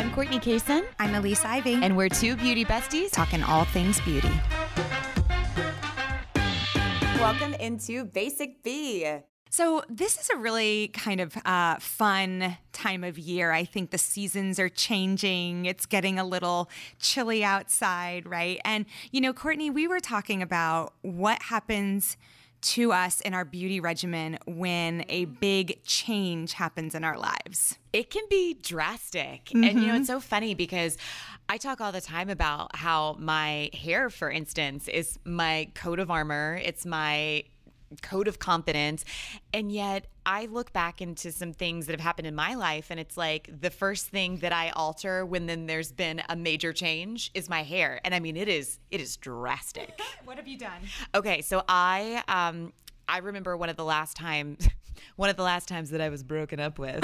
I'm Courtney Kaysen. I'm Elise Ivy. And we're two beauty besties talking all things beauty. Welcome into Basic B. So this is a really kind of fun time of year. I think the seasons are changing. It's getting a little chilly outside, right? And, you know, Courtney, we were talking about what happens to us in our beauty regimen when a big change happens in our lives. It can be drastic. Mm-hmm. And, you know, it's so funny because I talk all the time about how my hair, for instance, is my coat of armor. It's my coat of confidence. And yet I look back into some things that have happened in my life, and it's like the first thing that I alter when then there's been a major change is my hair. And I mean, it is drastic. What have you done? Okay, so I remember one of the last times that I was broken up with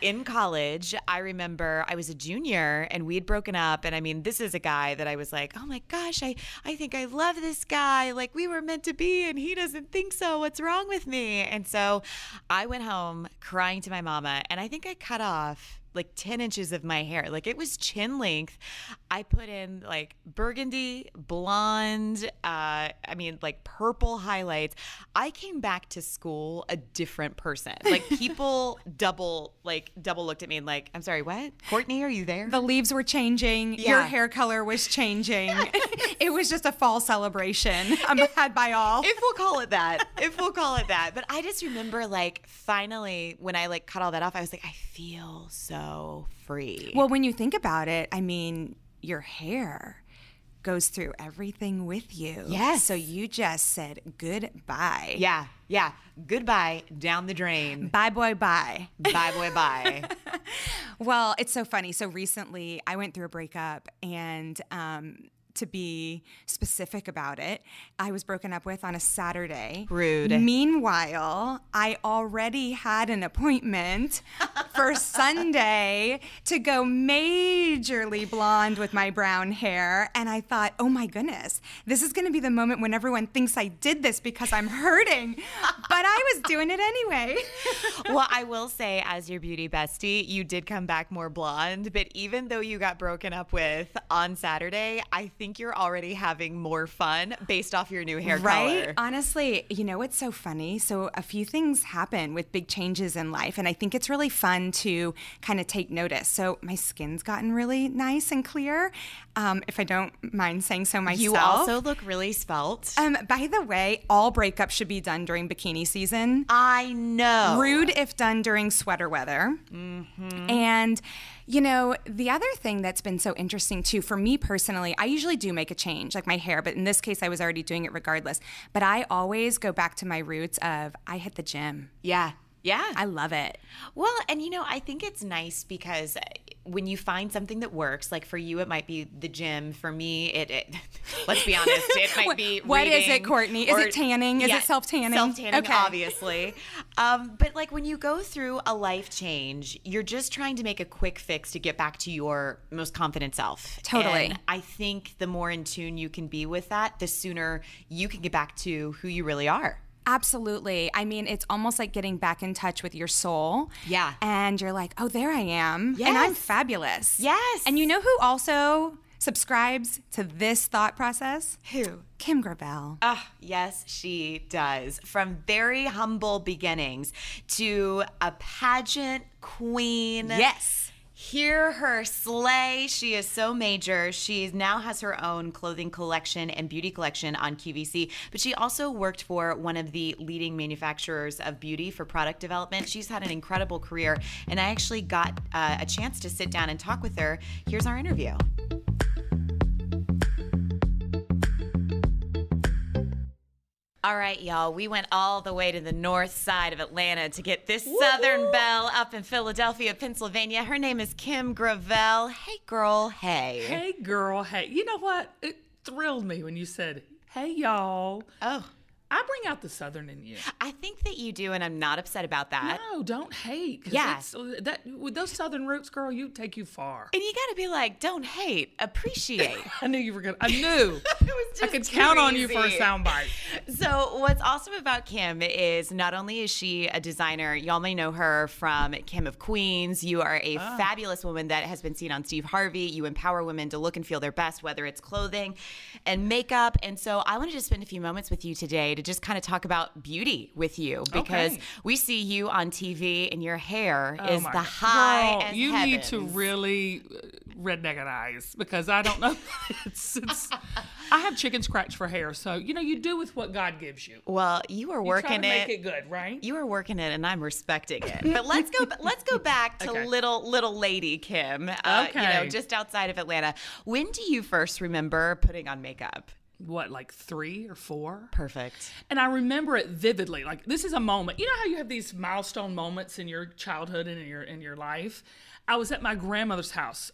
in college. I remember I was a junior and we had broken up. And I mean, this is a guy that I was like, oh my gosh, I think I love this guy. Like, we were meant to be and he doesn't think so. What's wrong with me? And so I went home crying to my mama, and I think I cut off like 10 inches of my hair. Like, it was chin length. I put in like burgundy, blonde, like purple highlights. I came back to school a different person. Like, people double looked at me and like, I'm sorry, what? Courtney, are you there? The leaves were changing. Yeah. Your hair color was changing. It was just a fall celebration had by all. If we'll call it that. But I just remember, like, finally when I like cut all that off, I was like, I feel so free. Well, when you think about it, I mean, your hair goes through everything with you. Yes. So you just said goodbye. Yeah. Goodbye down the drain. Bye, boy, bye. Bye, boy, bye. Well, it's so funny. So recently I went through a breakup, and to be specific about it, I was broken up with on a Saturday. Rude. Meanwhile, I already had an appointment for Sunday to go majorly blonde with my brown hair. And I thought, oh my goodness, this is going to be the moment when everyone thinks I did this because I'm hurting. But I was doing it anyway. Well, I will say, as your beauty bestie, you did come back more blonde. But even though you got broken up with on Saturday, I think you're already having more fun based off your new hair color. Right? Honestly, you know what's so funny? So a few things happen with big changes in life, and I think it's really fun to kind of take notice. So my skin's gotten really nice and clear, if I don't mind saying so myself. You also look really svelte. By the way, all breakups should be done during bikini season. I know. Rude if done during sweater weather. Mm-hmm. And you know, the other thing that's been so interesting too, for me personally, I usually do make a change, like my hair, but in this case, I was already doing it regardless. But I always go back to my roots of I hit the gym. Yeah. I love it. Well, and you know, I think it's nice because when you find something that works, like for you, it might be the gym. For me, it let's be honest, it might be What reading, is it, Courtney? Is it tanning? Is it self-tanning? Self-tanning, okay. Obviously. But like when you go through a life change, you're just trying to make a quick fix to get back to your most confident self. Totally. And I think the more in tune you can be with that, the sooner you can get back to who you really are. Absolutely. I mean, it's almost like getting back in touch with your soul. Yeah. And you're like, oh, there I am. Yes. And I'm fabulous. Yes. And you know who also subscribes to this thought process? Who? Kim Gravel. Yes, she does. From very humble beginnings to a pageant queen. Yes. Hear her slay. She is so major. She now has her own clothing collection and beauty collection on QVC, but she also worked for one of the leading manufacturers of beauty for product development. She's had an incredible career, and I actually got a chance to sit down and talk with her. Here's our interview. All right, y'all, we went all the way to the north side of Atlanta to get this Southern belle up in Philadelphia, Pennsylvania. Her name is Kim Gravel. Hey, girl, hey. Hey, girl, hey. You know what? It thrilled me when you said, hey, y'all. Oh. I bring out the Southern in you. I think that you do, and I'm not upset about that. No, don't hate. Yeah. With those Southern roots, girl, you take you far. And you got to be like, don't hate, appreciate. I knew you were going to. I knew. It was just I could too count on you easy. for a soundbite. So what's awesome about Kim is not only is she a designer, y'all may know her from Kim of Queens. You are a fabulous woman that has been seen on Steve Harvey. You empower women to look and feel their best, whether it's clothing and makeup. And so I wanted to spend a few moments with you today to just kind of talk about beauty with you, because we see you on TV and your hair is the high Girl, as you heavens. need to really redneckanize, because I don't know. I have chicken scratch for hair, so you do with what God gives you. Well, you are working try to make it good, right? You are working it, and I'm respecting it. But let's go back to little lady Kim. Just outside of Atlanta. When do you first remember putting on makeup? What, like 3 or 4? Perfect. And I remember it vividly. Like, this is a moment. You know how you have these milestone moments in your childhood and in your life? I was at my grandmother's house.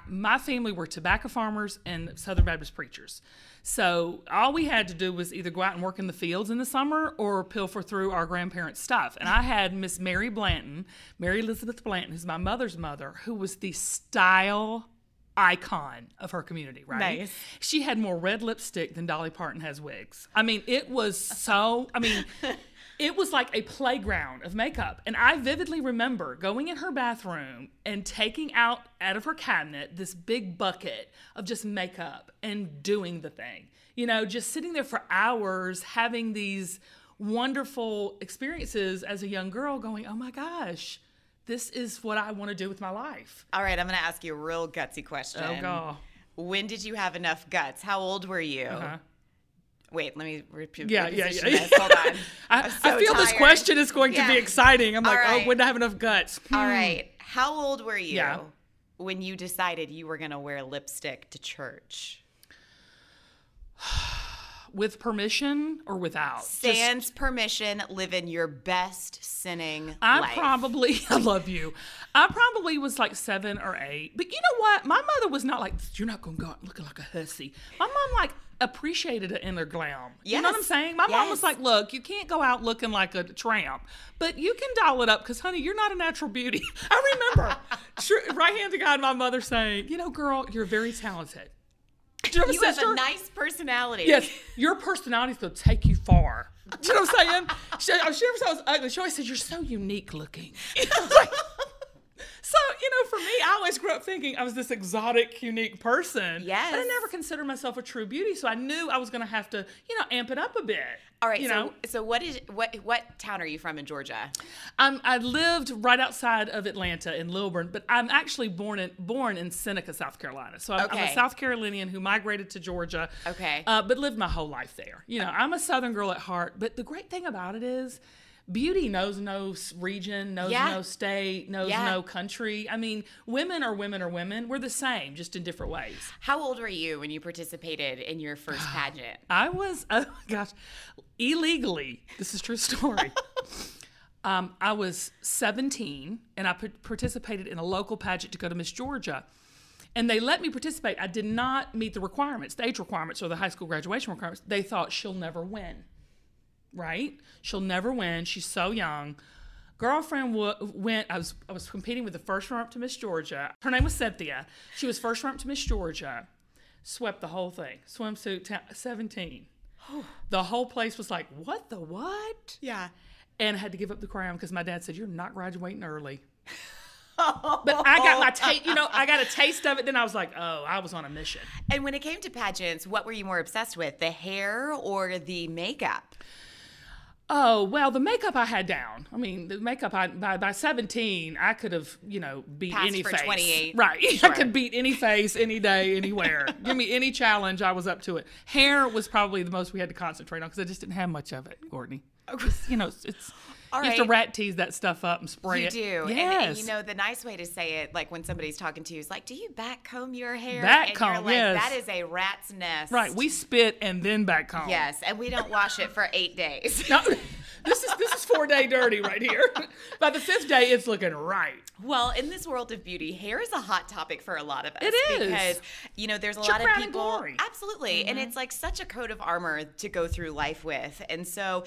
My family were tobacco farmers and Southern Baptist preachers. So all we had to do was either go out and work in the fields in the summer or pilfer through our grandparents' stuff. And I had Miss Mary Elizabeth Blanton, who's my mother's mother, who was the style icon of her community, right? Nice. She had more red lipstick than Dolly Parton has wigs. I mean, it was it was like a playground of makeup. And I vividly remember going in her bathroom and taking out of her cabinet this big bucket of just makeup and doing the thing. Just sitting there for hours having these wonderful experiences as a young girl going, oh my gosh, this is what I want to do with my life. All right, I'm going to ask you a real gutsy question. Oh, God. When did you have enough guts? How old were you? Wait, let me reposition this. Hold on. I feel this question is going to be exciting. I'm like, when did I have enough guts? All right. How old were you when you decided you were going to wear lipstick to church? With permission or without? Sans permission, living your best sinning life. I love you. I probably was like 7 or 8. But you know what? My mother was not like, you're not going to go out looking like a hussy. My mom appreciated it in their glam. Yes. You know what I'm saying? My mom was like, look, you can't go out looking like a tramp, but you can doll it up because, honey, you're not a natural beauty. I remember right hand to God, my mother saying, girl, you're very talented. Do you have a nice personality. Yes, your personality's going to take you far. Do you know what I'm saying? She never said I was ugly. She always said, you're so unique looking. So, for me, I always grew up thinking I was this exotic, unique person. Yes. But I never considered myself a true beauty, so I knew I was going to have to, amp it up a bit. All right, so what town are you from in Georgia? I lived right outside of Atlanta in Lilburn, but I'm actually born in Seneca, South Carolina. So I'm a South Carolinian who migrated to Georgia, but lived my whole life there. I'm a Southern girl at heart, but the great thing about it is beauty knows no region, knows no state, knows no country. I mean, women are women are women. We're the same, just in different ways. How old were you when you participated in your first pageant? I was, oh my gosh, illegally. This is a true story. I was 17, and I participated in a local pageant to go to Miss Georgia. And they let me participate. I did not meet the requirements, the age requirements or the high school graduation requirements. They thought she'll never win. Right? She'll never win. She's so young. Girlfriend went. I was competing with the first runner-up to Miss Georgia. Her name was Cynthia. She was first runner-up to Miss Georgia. Swept the whole thing. Swimsuit 17. The whole place was like, what the what? Yeah. And I had to give up the crown because my dad said, you're not graduating early. But I got my taste, I got a taste of it. Then I was like, oh, I was on a mission. And when it came to pageants, what were you more obsessed with, the hair or the makeup? Oh, well, the makeup I had down. I mean, the makeup, by 17, I could have, beat Passed any for face. 28. Right. Sure. I could beat any face, any day, anywhere. Give me any challenge, I was up to it. Hair was probably the most we had to concentrate on because I just didn't have much of it, Courtney. It's... All you have to rat tease that stuff up and spray it. You do. Yes. And the nice way to say it, like when somebody's talking to you, is like, do you back comb your hair? Back comb, and you're like, yes. that is a rat's nest. Right. We spit and then back comb. Yes. And we don't wash it for 8 days. No, this is This is 4-day dirty right here. By the 5th day, it's looking right. Well, in this world of beauty, hair is a hot topic for a lot of us. It is. Because, you know, there's a It's lot your of crown and people. glory. Absolutely. And it's like such a coat of armor to go through life with. And so,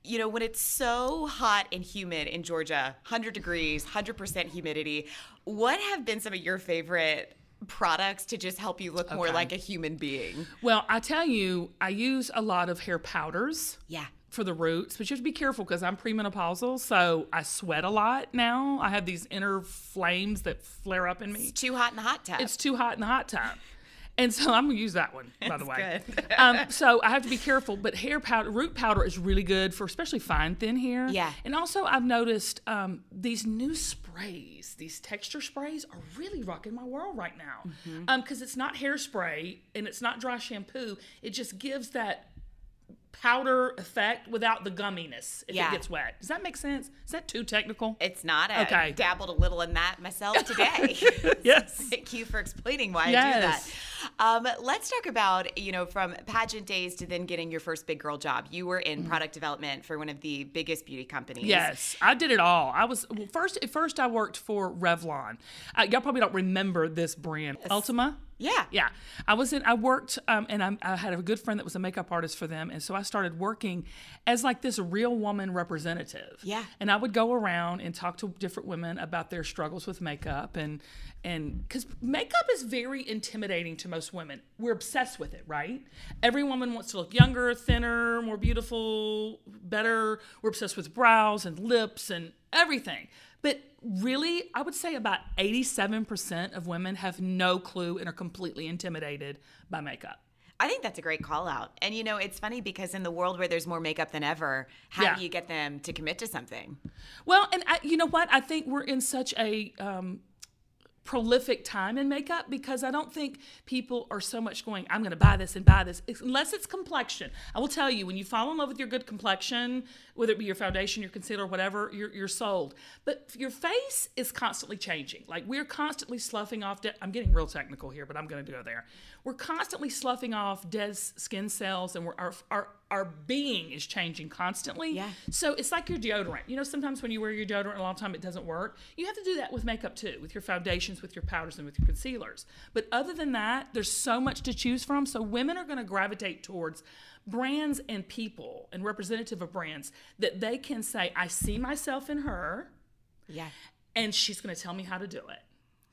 you know, when it's so hot and humid in Georgia, 100 degrees, 100% humidity, what have been some of your favorite products to just help you look more like a human being? Well, I tell you, I use a lot of hair powders. Yeah. For the roots, but you have to be careful because I'm premenopausal, so I sweat a lot now. I have these inner flames that flare up in me. It's too hot in the hot tub. It's too hot in the hot tub. And so I'm going to use that one, by the way. Good. So I have to be careful, but hair powder, root powder is really good for especially fine, thin hair. Yeah. And also I've noticed these new sprays, these texture sprays are really rocking my world right now. Because it's not hairspray and it's not dry shampoo. It just gives that powder effect without the gumminess if it gets wet. Does that make sense? Is that too technical? It's not. Okay. I dabbled a little in that myself today. Yes. Thank you for explaining why I do that. Let's talk about, you know, from pageant days to then getting your first big girl job. You were in product development for one of the biggest beauty companies. Yes, I did it all. I was at first I worked for Revlon. Y'all probably don't remember this brand. Ultima? Yeah. Yeah. I worked, and I had a good friend that was a makeup artist for them. And so I started working as like this real woman representative. Yeah. And I would go around and talk to different women about their struggles with makeup. And because makeup is very intimidating to most women. We're obsessed with it, right? Every woman wants to look younger, thinner, more beautiful, better. We're obsessed with brows and lips and everything. But really, I would say about 87% of women have no clue and are completely intimidated by makeup. I think that's a great call out. And, you know, it's funny because in the world where there's more makeup than ever, how do you get them to commit to something? Well, and you know what? I think we're in such a prolific time in makeup because I don't think people are so much going, I'm going to buy this and buy this, unless it's complexion. I will tell you, when you fall in love with your good complexion, whether it be your foundation, your concealer, whatever, you're sold. But your face is constantly changing. Like we're constantly sloughing off, I'm getting real technical here, but I'm going to go there. We're constantly sloughing off dead skin cells, and our being is changing constantly. Yeah. So it's like your deodorant. You know, sometimes when you wear your deodorant a long time, it doesn't work. You have to do that with makeup too, with your foundations, with your powders, and with your concealers. But other than that, there's so much to choose from. So women are going to gravitate towards brands and people and representative of brands that they can say, I see myself in her. Yeah. And she's going to tell me how to do it.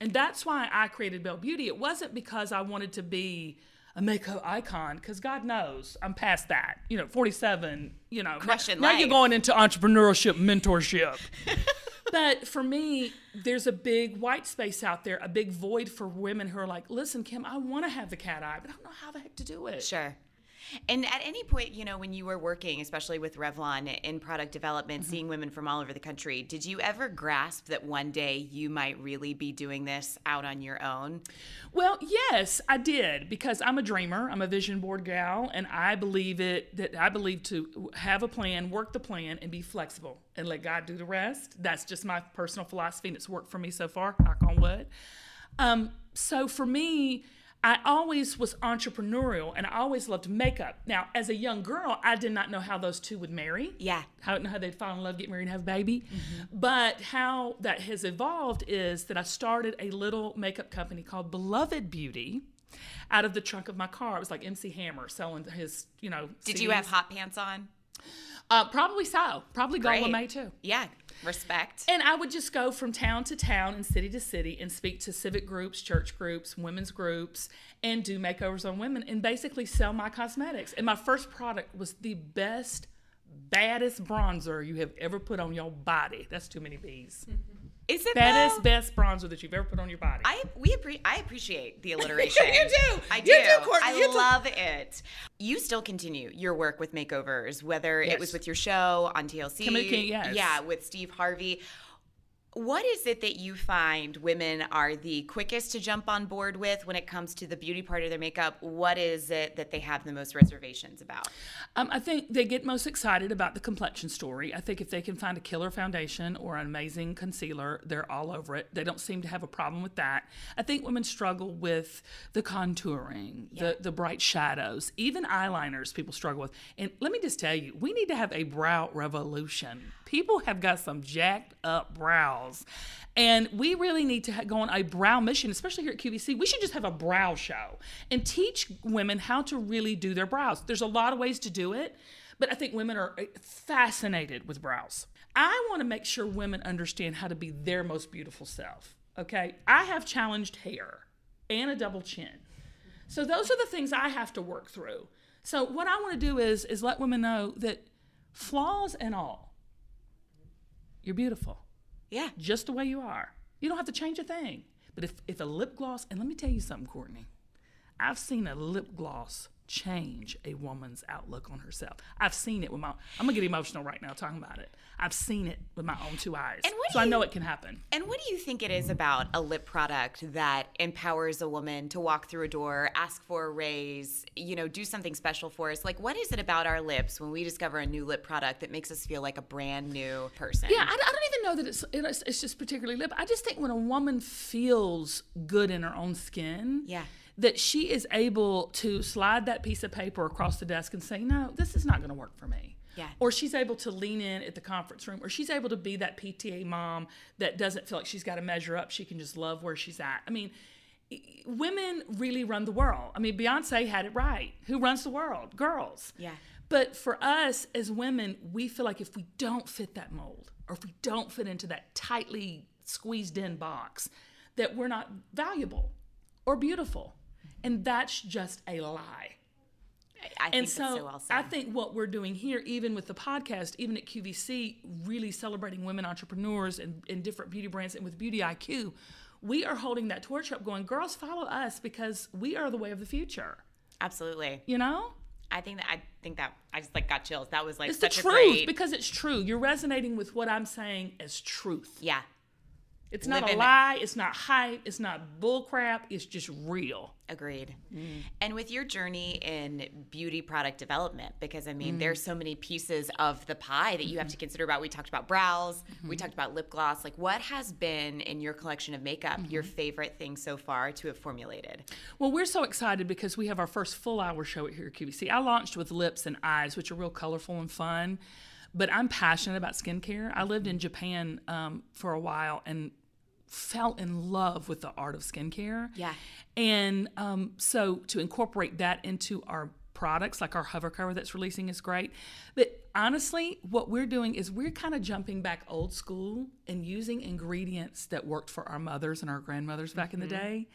And that's why I created Belle Beauty. It wasn't because I wanted to be a makeup icon, because God knows I'm past that. You know, 47, you know. Crushing now life. you're going into entrepreneurship, mentorship. But for me, there's a big white space out there, a big void for women who are like, listen, Kim, I want to have the cat eye, but I don't know how the heck to do it. Sure. And at any point, you know, when you were working, especially with Revlon in product development, seeing women from all over the country, did you ever grasp that one day you might really be doing this out on your own? Well, yes, I did, because I'm a dreamer. I'm a vision board gal, and I believe to have a plan, work the plan, and be flexible, and let God do the rest. That's just my personal philosophy, and it's worked for me so far, knock on wood. So for me, I always was entrepreneurial, and I always loved makeup. Now, as a young girl, I did not know how those two would marry. Yeah. How they'd fall in love, get married, and have a baby. But how that has evolved is that I started a little makeup company called Beloved Beauty out of the trunk of my car. It was like MC Hammer selling his, you know, Did you have hot pants on? Probably so. Probably Gold Great. LeMay too. Yeah. Respect. And I would just go from town to town and city to city and speak to civic groups, church groups, women's groups, and do makeovers on women and basically sell my cosmetics. And my first product was the baddest bronzer you have ever put on your body. That's too many B's. Is it Best bronzer that you've ever put on your body. I appreciate the alliteration. You do. I do. You do, Courtney. I love it. You still continue your work with makeovers, whether it was with your show on TLC. Kimmy King, yes. Yeah, with Steve Harvey. What is it that you find women are the quickest to jump on board with when it comes to the beauty part of their makeup? What is it that they have the most reservations about? I think they get most excited about the complexion story. I think if they can find a killer foundation or an amazing concealer, they're all over it. They don't seem to have a problem with that. I think women struggle with the contouring, the bright shadows, even eyeliners people struggle with. And let me just tell you, we need to have a brow revolution. People have got some jacked up brows. And we really need to go on a brow mission, especially here at QVC. We should just have a brow show and teach women how to really do their brows. There's a lot of ways to do it, but I think women are fascinated with brows. I want to make sure women understand how to be their most beautiful self, okay? I have challenged hair and a double chin. So those are the things I have to work through. So what I want to do is let women know that flaws and all, you're beautiful. Yeah. Just the way you are. You don't have to change a thing. But if a lip gloss, and let me tell you something, Courtney, I've seen a lip gloss change a woman's outlook on herself. I've seen it with I'm going to get emotional right now talking about it. I've seen it with my own two eyes. I know it can happen. And what do you think it is about a lip product that empowers a woman to walk through a door, ask for a raise, do something special for us? Like, what is it about our lips when we discover a new lip product that makes us feel like a brand new person? Yeah, I don't even know that it's just particularly lip. I just think when a woman feels good in her own skin, that she is able to slide that piece of paper across the desk and say, no, this is not going to work for me. Yeah. Or she's able to lean in at the conference room, or she's able to be that PTA mom that doesn't feel like she's got to measure up. She can just love where she's at. I mean, women really run the world. I mean, Beyonce had it right. Who runs the world? Girls. Yeah. But for us as women, we feel like if we don't fit that mold, or if we don't fit into that tightly squeezed in box, that we're not valuable or beautiful. And that's just a lie. I think that's so well said. I think what we're doing here, even with the podcast, even at QVC, really celebrating women entrepreneurs and different beauty brands and with Beauty IQ, we are holding that torch up going, girls, follow us because we are the way of the future. Absolutely. I think that I just got chills. That was it's such the a truth great... because it's true. You're resonating with what I'm saying as truth. Yeah. It's not a lie. It's not hype. It's not bull crap. It's just real. Agreed. And with your journey in beauty product development, because there's so many pieces of the pie that you have to consider about. We talked about brows. We talked about lip gloss. Like, what has been in your collection of makeup your favorite thing so far to have formulated? Well, we're so excited because we have our first full hour show here at QVC. I launched with lips and eyes, which are real colorful and fun. But I'm passionate about skincare. I lived in Japan for a while and fell in love with the art of skincare. Yeah. And so to incorporate that into our products, like our hover cover that's releasing is great. But honestly, what we're doing is we're kind of jumping back old school and using ingredients that worked for our mothers and our grandmothers back in the day.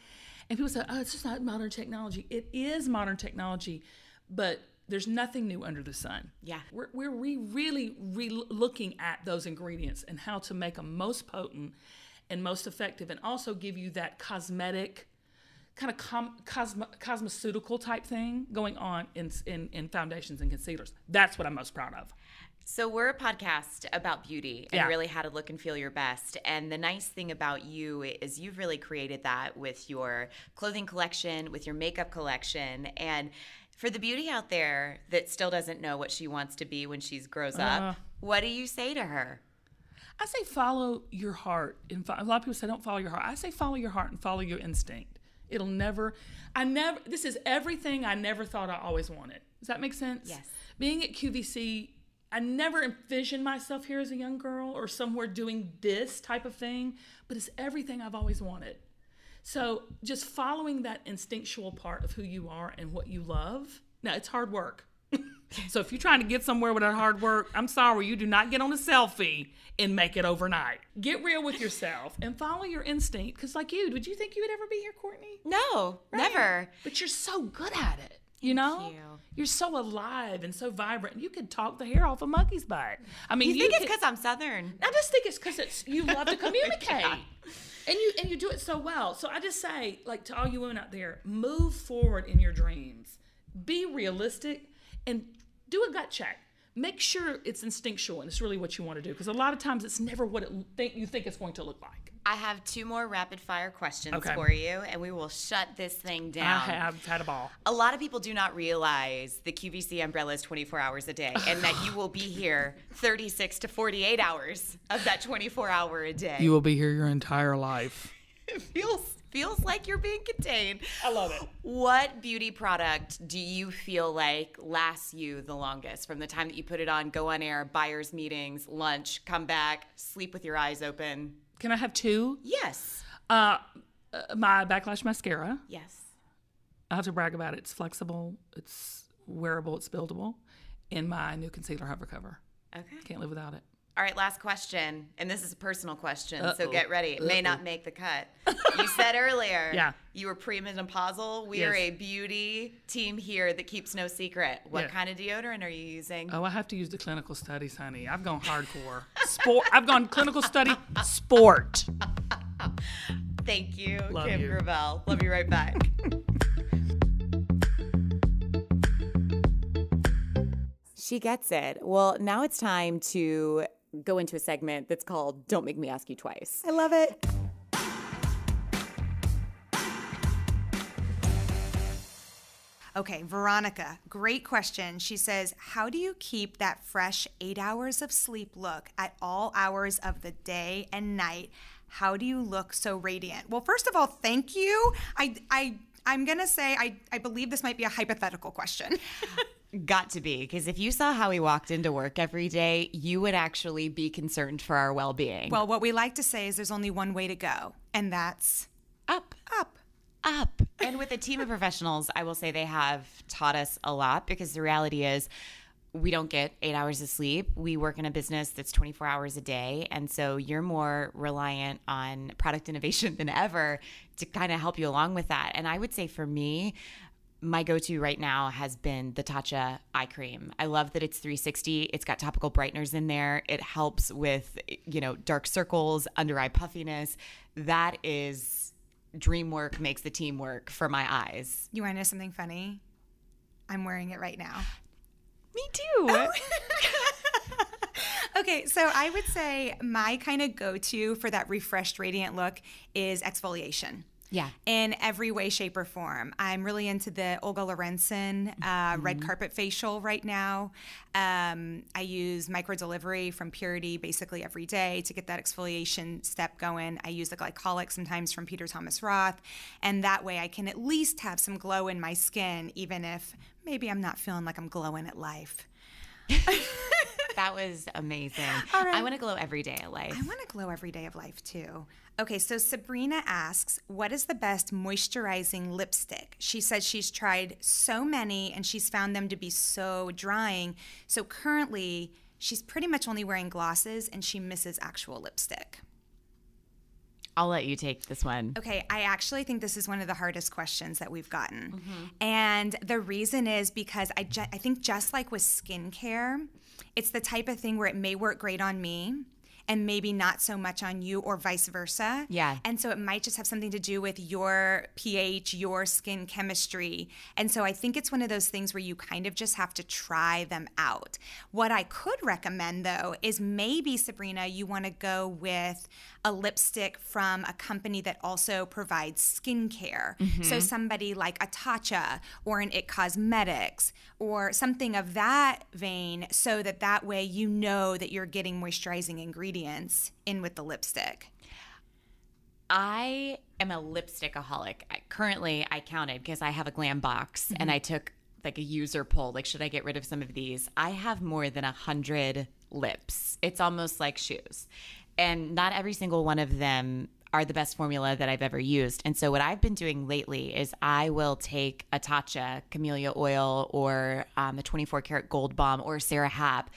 And people say, oh, it's just not modern technology. It is modern technology, but there's nothing new under the sun. Yeah. We're really looking at those ingredients and how to make them most potent and most effective, and also give you that cosmetic, kind of cosmeceutical type thing going on in foundations and concealers. That's what I'm most proud of. So we're a podcast about beauty and really how to look and feel your best. And the nice thing about you is you've really created that with your clothing collection, with your makeup collection. And for the beauty out there that still doesn't know what she wants to be when she grows up, what do you say to her? I say follow your heart. A lot of people say don't follow your heart. I say follow your heart and follow your instinct. This is everything I never thought I always wanted. Does that make sense? Yes. Being at QVC, I never envisioned myself here as a young girl or somewhere doing this type of thing, but it's everything I've always wanted. So just following that instinctual part of who you are and what you love. Now, it's hard work. So if you're trying to get somewhere without hard work, I'm sorry, you do not get on a selfie and make it overnight. Get real with yourself and follow your instinct. Because like you, would you think you would ever be here, Courtney? No, never. But you're so good at it. Thank you. You're so alive and so vibrant. You could talk the hair off a monkey's butt. I mean, you think it's because I'm Southern? I just think it's because you love to communicate. Yeah. And you do it so well. So I just say, like, to all you women out there, move forward in your dreams. Be realistic and do a gut check. make sure it's instinctual and it's really what you want to do. Because a lot of times it's never what you think it's going to look like. I have 2 more rapid fire questions Okay. for you, and we will shut this thing down. I have had a ball. A lot of people do not realize the QVC umbrella is 24 hours a day, and that you will be here 36 to 48 hours of that 24-hour a day. You will be here your entire life. It feels like you're being contained. I love it. What beauty product do you feel like lasts you the longest from the time that you put it on, go on air, buyers meetings, lunch, come back, sleep with your eyes open? Can I have 2? Yes. My Backlash mascara. Yes. I have to brag about it. It's flexible, it's wearable, it's buildable. And my new concealer hover cover. Okay. Can't live without it. All right, last question. And this is a personal question, so Uh-oh. get ready. It may not make the cut. You said earlier Yeah. you were premenopausal. We are Yes. a beauty team here that keeps no secret. What Yeah. kind of deodorant are you using? Oh, I have to use the clinical studies, honey. I've gone hardcore. Sport. I've gone clinical study sport. Thank you, Love Kim you. Gravel. Love you right back. She gets it. Well, now it's time to go into a segment that's called Don't Make Me Ask You Twice. I love it. Okay, Veronica, great question. She says, how do you keep that fresh 8 hours of sleep look at all hours of the day and night? How do you look so radiant? Well, first of all, thank you. I'm going to say I believe this might be a hypothetical question. Got to be, because if you saw how we walked into work every day, you would actually be concerned for our well-being. Well, what we like to say is there's only one way to go, and that's up. up. Up. And with a team of professionals, I will say they have taught us a lot, because the reality is we don't get 8 hours of sleep. We work in a business that's 24 hours a day. And so you're more reliant on product innovation than ever to kind of help you along with that. And I would say for me, my go-to right now has been the TATCHA eye cream. I love that it's 360. It's got topical brighteners in there. It helps with, dark circles, under eye puffiness. That is dream work makes the team work for my eyes. You want to know something funny? I'm wearing it right now. Me too. Okay, so I would say my kind of go-to for that refreshed, radiant look is exfoliation. Yeah. In every way, shape, or form. I'm really into the Olga Lorenzen red carpet facial right now. I use microdelivery from Purity basically every day to get that exfoliation step going. I use the glycolic sometimes from Peter Thomas Roth. And that way I can at least have some glow in my skin, even if maybe I'm not feeling like I'm glowing at life. That was amazing. All right. I want to glow every day of life. I want to glow every day of life too. Okay, so Sabrina asks, what is the best moisturizing lipstick? She says she's tried so many and she's found them to be so drying. So currently, she's pretty much only wearing glosses and she misses actual lipstick. I'll let you take this one. Okay, I actually think this is one of the hardest questions that we've gotten. Mm-hmm. And the reason is because I think just like with skincare, it's the type of thing where it may work great on me and maybe not so much on you, or vice versa. Yeah. And so it might just have something to do with your pH, your skin chemistry. And so I think it's one of those things where you kind of just have to try them out. What I could recommend, though, is maybe, Sabrina, you want to go with a lipstick from a company that also provides skincare. Mm-hmm. So somebody like a TATCHA or an IT Cosmetics or something of that vein, so that way you know that you're getting moisturizing ingredients in with the lipstick. I am a lipstickaholic. Currently, I counted because I have a glam box and I took like a user poll, like, should I get rid of some of these? I have more than 100 lips. It's almost like shoes. And not every single one of them are the best formula that I've ever used. And so what I've been doing lately is I will take a TATCHA camellia oil or a 24 karat gold balm or Sarah Hap,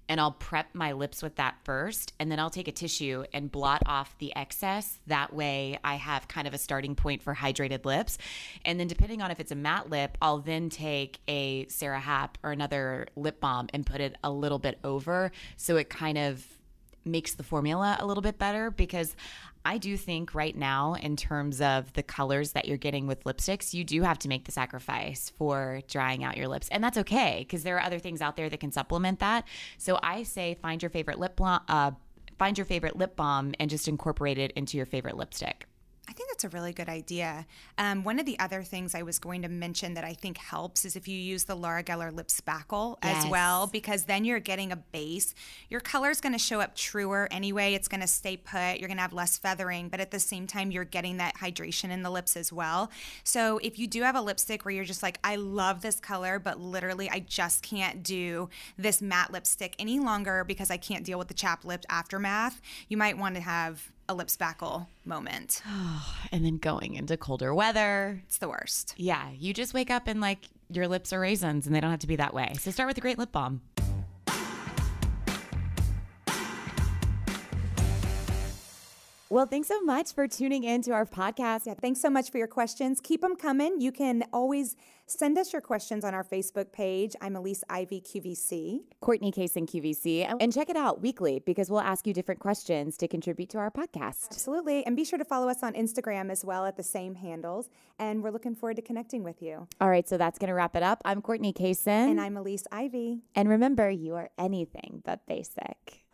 and I'll prep my lips with that first. And then I'll take a tissue and blot off the excess. That way I have kind of a starting point for hydrated lips. And then depending on if it's a matte lip, I'll then take a Sarah Hap or another lip balm and put it a little bit over. So it kind of makes the formula a little bit better, because I do think right now, in terms of the colors that you're getting with lipsticks, you do have to make the sacrifice for drying out your lips. And that's okay, because there are other things out there that can supplement that. So I say find your favorite lip balm and just incorporate it into your favorite lipstick. I think that's a really good idea. One of the other things I was going to mention that I think helps is if you use the Laura Geller lip spackle as well, because then you're getting a base. Your color's going to show up truer anyway. It's going to stay put. You're going to have less feathering, but at the same time, you're getting that hydration in the lips as well. So if you do have a lipstick where you're just like, I love this color, but literally I just can't do this matte lipstick any longer because I can't deal with the chapped lip aftermath, you might want to have a lip spackle moment. And then going into colder weather. It's the worst. Yeah, you just wake up and like your lips are raisins and they don't have to be that way. So start with a great lip balm. Well, thanks so much for tuning in to our podcast. Yeah, thanks so much for your questions. Keep them coming. You can always send us your questions on our Facebook page. I'm Elise Ivy QVC. Courtney Kaysen QVC. And check it out weekly because we'll ask you different questions to contribute to our podcast. Absolutely. And be sure to follow us on Instagram as well at the same handles. And we're looking forward to connecting with you. All right, so that's going to wrap it up. I'm Courtney Kaysen. And I'm Elise Ivy. And remember, you are anything but basic.